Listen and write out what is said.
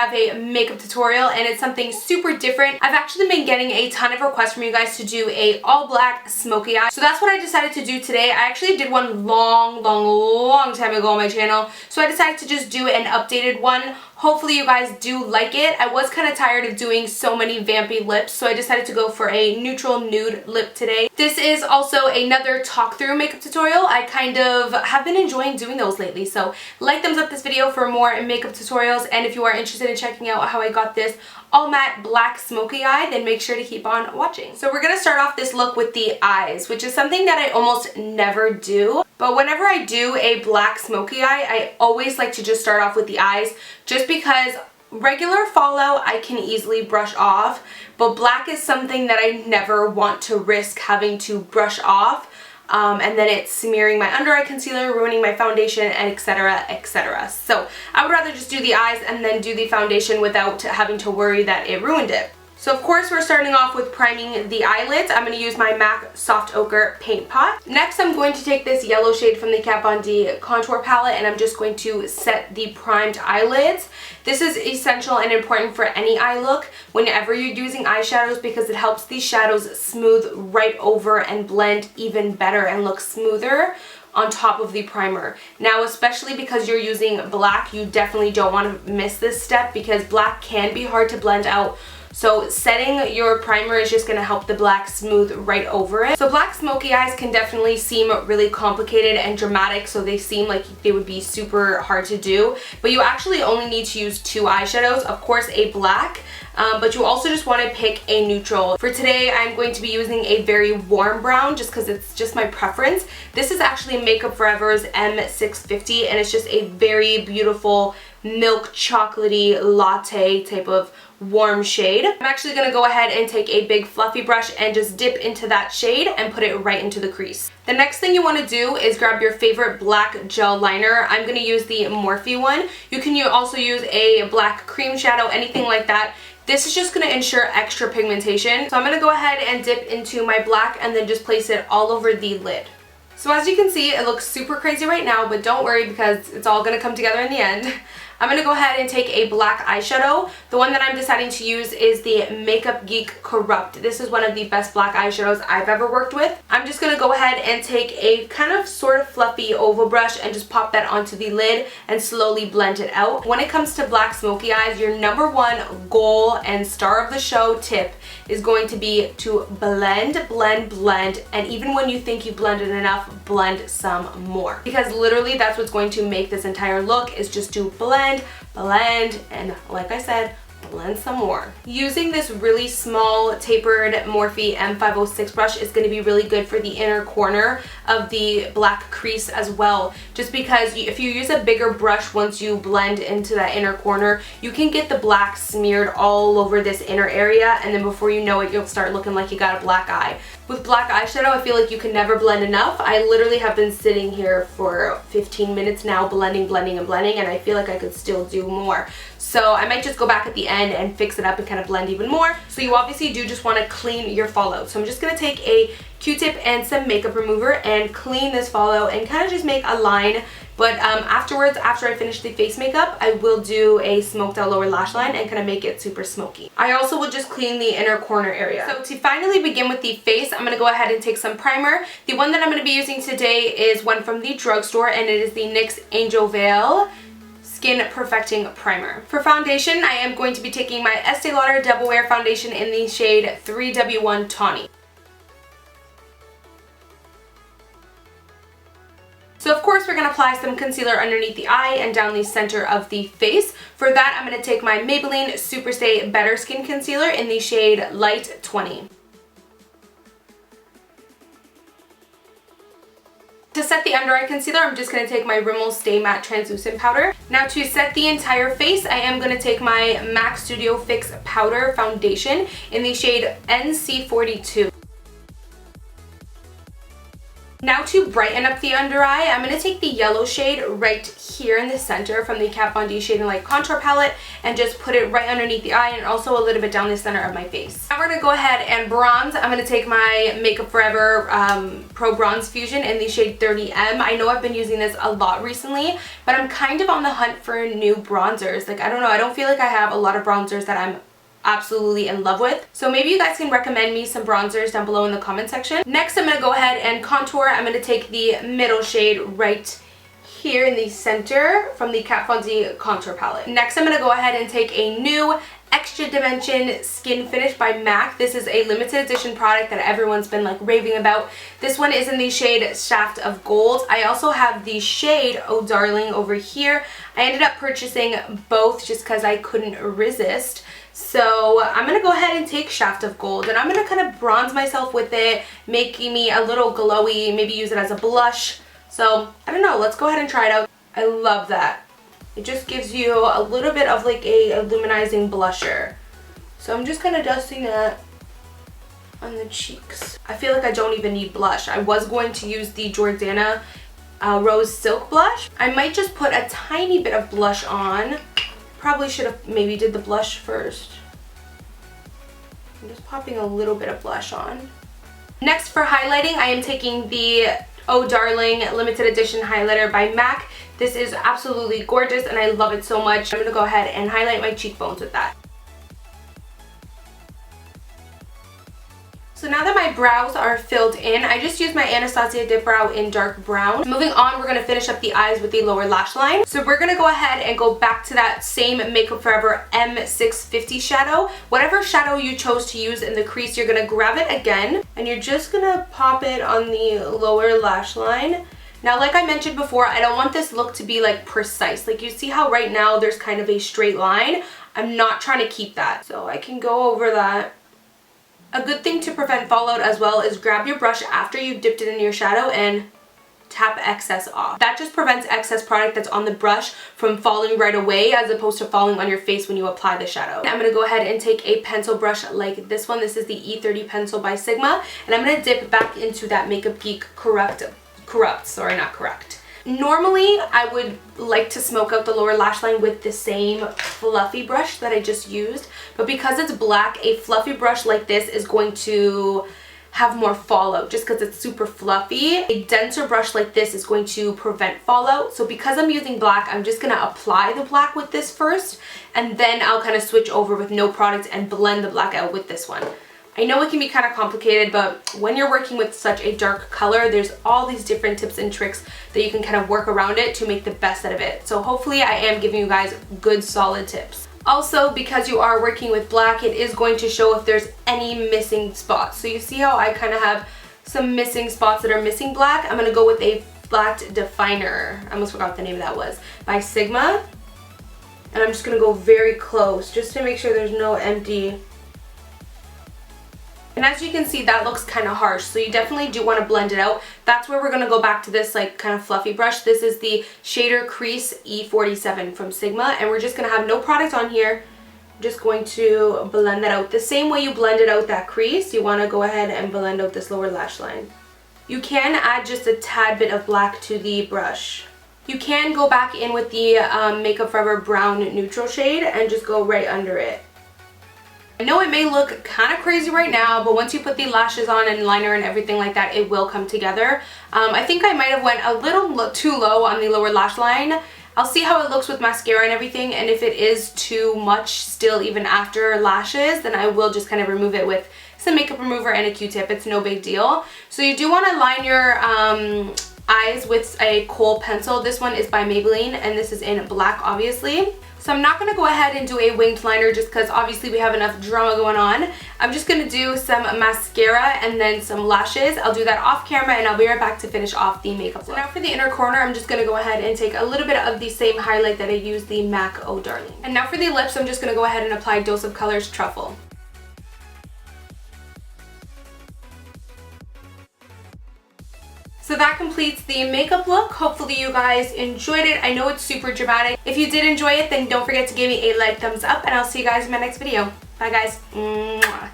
have a makeup tutorial, and it's something super different. I've actually been getting a ton of requests from you guys to do a all black smoky eye, so that's what I decided to do today. I actually did one long time ago on my channel, so I decided to just do an updated one. Hopefully you guys do like it. I was kind of tired of doing so many vampy lips, so I decided to go for a neutral nude lip today. This is also another talk through makeup tutorial. I kind of have been enjoying doing those lately, so like thumbs up this video for more makeup tutorials, and if you are interested in checking out how I got this all matte black smoky eye, then make sure to keep on watching. So we're gonna start off this look with the eyes, which is something that I almost never do. But whenever I do a black smoky eye, I always like to just start off with the eyes, just because regular fallout I can easily brush off, but black is something that I never want to risk having to brush off. And then it's smearing my under eye concealer, ruining my foundation, and etc, etc. So I would rather just do the eyes and then do the foundation without having to worry that it ruined it. So of course we're starting off with priming the eyelids. I'm going to use my MAC Soft Ochre Paint Pot. Next I'm going to take this yellow shade from the Kat Von D contour palette, and I'm just going to set the primed eyelids. This is essential and important for any eye look whenever you're using eyeshadows, because it helps these shadows smooth right over and blend even better and look smoother on top of the primer. Now, especially because you're using black, you definitely don't want to miss this step, because black can be hard to blend out. So setting your primer is just going to help the black smooth right over it. So black smoky eyes can definitely seem really complicated and dramatic, so they seem like they would be super hard to do. But you actually only need to use 2 eyeshadows, of course a black, but you also just want to pick a neutral. For today I'm going to be using a very warm brown, just because it's just my preference. This is actually Makeup Forever's M650, and it's just a very beautiful milk chocolatey latte type of warm shade. I'm actually going to go ahead and take a big fluffy brush and just dip into that shade and put it right into the crease. The next thing you want to do is grab your favorite black gel liner. I'm going to use the Morphe one. You can also use a black cream shadow, anything like that. This is just going to ensure extra pigmentation. So I'm going to go ahead and dip into my black and then just place it all over the lid. So as you can see, it looks super crazy right now, but don't worry because it's all going to come together in the end. I'm going to go ahead and take a black eyeshadow. The one that I'm deciding to use is the Makeup Geek Corrupt. This is one of the best black eyeshadows I've ever worked with. I'm just going to go ahead and take a kind of sort of fluffy oval brush and just pop that onto the lid and slowly blend it out. When it comes to black smoky eyes, your #1 goal and star of the show tip is going to be to blend, and even when you think you've blended enough, blend some more. Because literally that's what's going to make this entire look, is just to blend, and like I said, blend some more. Using this really small tapered Morphe M506 brush is going to be really good for the inner corner of the black crease as well, just because if you use a bigger brush once you blend into that inner corner, you can get the black smeared all over this inner area, and then before you know it, you'll start looking like you got a black eye. With black eyeshadow, I feel like you can never blend enough. I literally have been sitting here for 15 minutes now blending, and I feel like I could still do more. So I might just go back at the end and fix it up and kind of blend even more. So you obviously do just want to clean your fallout. So I'm just going to take a Q-tip and some makeup remover and clean this fallout and kind of just make a line. But afterwards, after I finish the face makeup, I will do a smoked out lower lash line and kind of make it super smoky. I also will just clean the inner corner area. So to finally begin with the face, I'm going to go ahead and take some primer. The one that I'm going to be using today is one from the drugstore, and it is the NYX Angel Veil Skin Perfecting Primer. For foundation, I am going to be taking my Estee Lauder Double Wear Foundation in the shade 3W1 Tawny. So of course we're going to apply some concealer underneath the eye and down the center of the face. For that, I'm going to take my Maybelline Superstay Better Skin Concealer in the shade Light 20. To set the under eye concealer, I'm just going to take my Rimmel Stay Matte Translucent Powder. Now to set the entire face, I am going to take my MAC Studio Fix Powder Foundation in the shade NC42. Now to brighten up the under eye, I'm going to take the yellow shade right here in the center from the Kat Von D Shade Light Contour Palette and just put it right underneath the eye and also a little bit down the center of my face. Now we're going to go ahead and bronze. I'm going to take my Makeup Forever Pro Bronze Fusion in the shade 30M. I know I've been using this a lot recently, but I'm kind of on the hunt for new bronzers. Like, I don't know, I don't feel like I have a lot of bronzers that I'm absolutely in love with. So maybe you guys can recommend me some bronzers down below in the comment section. Next, I'm going to go ahead and contour. I'm going to take the middle shade right here in the center from the Kat Von D Contour Palette. Next, I'm going to go ahead and take a new Extra Dimension Skin Finish by MAC. This is a limited edition product that everyone's been like raving about. This one is in the shade Shaft of Gold. I also have the shade Oh Darling over here. I ended up purchasing both just because I couldn't resist. So I'm going to go ahead and take Shaft of Gold and I'm going to kind of bronze myself with it, making me a little glowy, maybe use it as a blush. So I don't know, let's go ahead and try it out. I love that. It just gives you a little bit of like a illuminizing blusher. So I'm just kind of dusting that on the cheeks. I feel like I don't even need blush. I was going to use the Jordana Rose Silk Blush. I might just put a tiny bit of blush on. Probably should have maybe did the blush first. I'm just popping a little bit of blush on. Next for highlighting, I am taking the Oh Darling limited edition highlighter by MAC. This is absolutely gorgeous and I love it so much. I'm going to go ahead and highlight my cheekbones with that. So now that my brows are filled in, I just used my Anastasia Dip Brow in dark brown. Moving on, we're going to finish up the eyes with the lower lash line. So we're going to go ahead and go back to that same Makeup Forever M650 shadow. Whatever shadow you chose to use in the crease, you're going to grab it again and you're just going to pop it on the lower lash line. Now, like I mentioned before, I don't want this look to be like precise. Like you see how right now there's kind of a straight line. I'm not trying to keep that. So I can go over that. A good thing to prevent fallout as well is grab your brush after you've dipped it in your shadow and tap excess off. That just prevents excess product that's on the brush from falling right away as opposed to falling on your face when you apply the shadow. I'm going to go ahead and take a pencil brush like this one. This is the E30 pencil by Sigma and I'm going to dip back into that Makeup Geek Corrupt. Normally, I would like to smoke out the lower lash line with the same fluffy brush that I just used, but because it's black, a fluffy brush like this is going to have more fallout just because it's super fluffy. A denser brush like this is going to prevent fallout. So because I'm using black, I'm just going to apply the black with this first, and then I'll kind of switch over with no product and blend the black out with this one. I know it can be kind of complicated, but when you're working with such a dark color, there's all these different tips and tricks that you can kind of work around it to make the best out of it. So hopefully I am giving you guys good solid tips. Also, because you are working with black, it is going to show if there's any missing spots. So you see how I kind of have some missing spots that are missing black? I'm going to go with a flat definer. I almost forgot what the name of that was. By Sigma. And I'm just going to go very close just to make sure there's no empty. And as you can see, that looks kind of harsh, so you definitely do want to blend it out. That's where we're going to go back to this like kind of fluffy brush. This is the Shader Crease E47 from Sigma, and we're just going to have no product on here. I'm just going to blend that out. The same way you blended out that crease, you want to go ahead and blend out this lower lash line. You can add just a tad bit of black to the brush. You can go back in with the Makeup Forever Brown Neutral shade and just go right under it. I know it may look kind of crazy right now, but once you put the lashes on and liner and everything like that, it will come together. I think I might have went a little too low on the lower lash line. I'll see how it looks with mascara and everything, and if it is too much still even after lashes, then I will just kind of remove it with some makeup remover and a Q-tip. It's no big deal. So you do want to line your eyes with a kohl pencil. This one is by Maybelline, and this is in black, obviously. So I'm not going to go ahead and do a winged liner just because obviously we have enough drama going on. I'm just going to do some mascara and then some lashes. I'll do that off camera and I'll be right back to finish off the makeup look. So now for the inner corner, I'm just going to go ahead and take a little bit of the same highlight that I used, the MAC Oh Darling. And now for the lips, I'm just going to go ahead and apply Dose of Colors Truffle. So that completes the makeup look. Hopefully you guys enjoyed it. I know it's super dramatic. If you did enjoy it, then don't forget to give me a like, thumbs up, and I'll see you guys in my next video. Bye guys. Mwah.